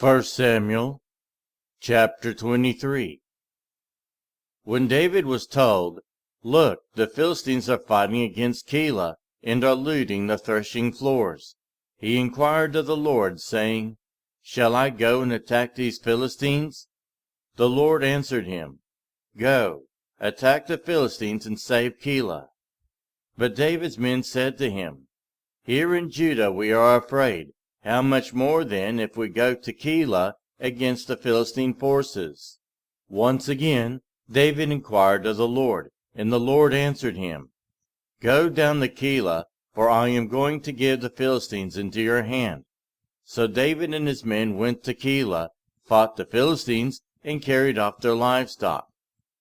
1 Samuel chapter 23. When David was told, "Look, the Philistines are fighting against Keilah, and are looting the threshing floors," he inquired of the Lord, saying, "Shall I go and attack these Philistines?" The Lord answered him, "Go, attack the Philistines and save Keilah." But David's men said to him, "Here in Judah we are afraid. How much more then if we go to Keilah against the Philistine forces?" Once again David inquired of the Lord, and the Lord answered him, "Go down to Keilah, for I am going to give the Philistines into your hand." So David and his men went to Keilah, fought the Philistines, and carried off their livestock.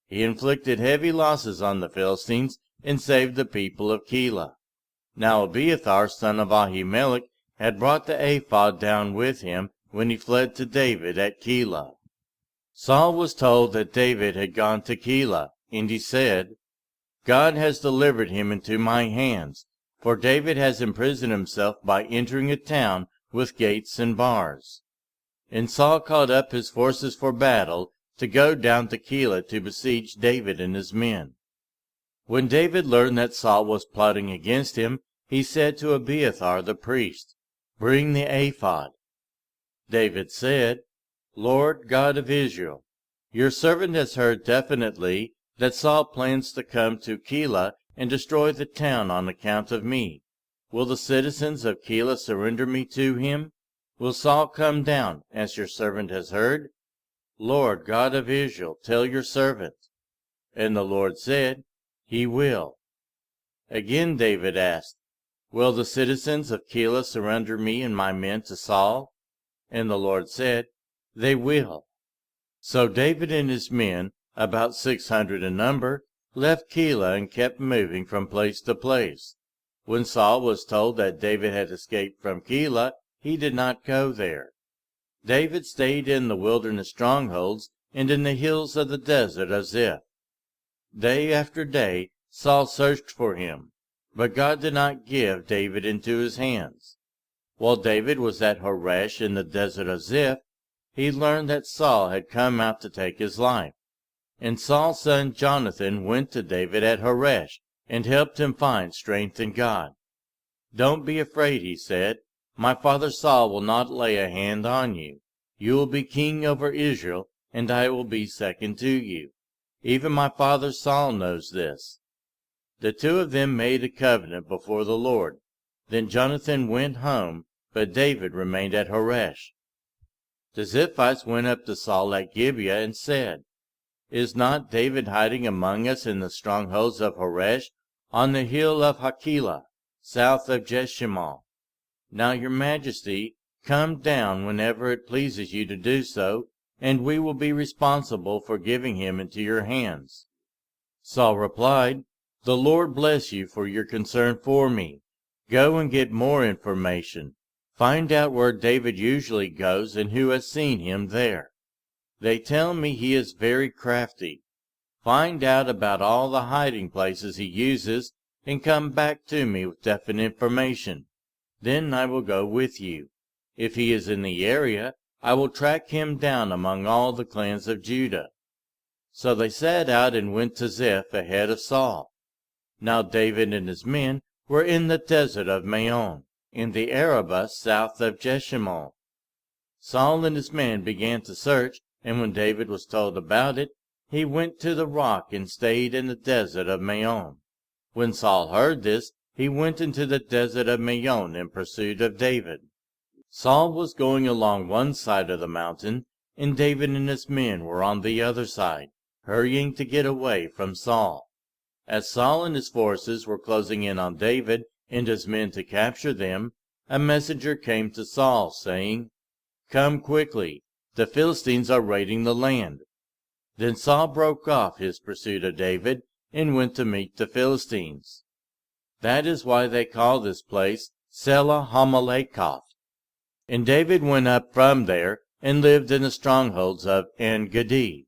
He inflicted heavy losses on the Philistines, and saved the people of Keilah. Now Abiathar son of Ahimelech had brought the ephod down with him when he fled to David at Keilah. Saul was told that David had gone to Keilah, and he said, "God has delivered him into my hands, for David has imprisoned himself by entering a town with gates and bars." And Saul called up his forces for battle to go down to Keilah to besiege David and his men. When David learned that Saul was plotting against him, he said to Abiathar the priest, "Bring the ephod." David said, "Lord God of Israel, your servant has heard definitely that Saul plans to come to Keilah and destroy the town on account of me. Will the citizens of Keilah surrender me to him? Will Saul come down, as your servant has heard? Lord God of Israel, tell your servant." And the Lord said, "He will." Again David asked, "Will the citizens of Keilah surrender me and my men to Saul?" And the Lord said, "They will." So David and his men, about 600 in number, left Keilah and kept moving from place to place. When Saul was told that David had escaped from Keilah, he did not go there. David stayed in the wilderness strongholds and in the hills of the desert of Ziph. Day after day Saul searched for him, but God did not give David into his hands. While David was at Horesh in the desert of Ziph, he learned that Saul had come out to take his life. And Saul's son Jonathan went to David at Horesh and helped him find strength in God. "Don't be afraid," he said. "My father Saul will not lay a hand on you. You will be king over Israel, and I will be second to you. Even my father Saul knows this." The two of them made a covenant before the Lord. Then Jonathan went home, but David remained at Horesh. The Ziphites went up to Saul at Gibeah and said, "Is not David hiding among us in the strongholds of Horesh, on the hill of Hachilah, south of Jeshimon? Now your majesty, come down whenever it pleases you to do so, and we will be responsible for giving him into your hands." Saul replied, "The Lord bless you for your concern for me. Go and get more information. Find out where David usually goes and who has seen him there. They tell me he is very crafty. Find out about all the hiding places he uses, and come back to me with definite information. Then I will go with you. If he is in the area, I will track him down among all the clans of Judah." So they set out and went to Ziph ahead of Saul. Now David and his men were in the desert of Maon, in the Arabah south of Jeshimon. Saul and his men began to search, and when David was told about it, he went to the rock and stayed in the desert of Maon. When Saul heard this, he went into the desert of Maon in pursuit of David. Saul was going along one side of the mountain, and David and his men were on the other side, hurrying to get away from Saul. As Saul and his forces were closing in on David and his men to capture them, a messenger came to Saul, saying, "Come quickly, the Philistines are raiding the land." Then Saul broke off his pursuit of David and went to meet the Philistines. That is why they call this place Selah Hamalekoth. And David went up from there and lived in the strongholds of En-Gedi.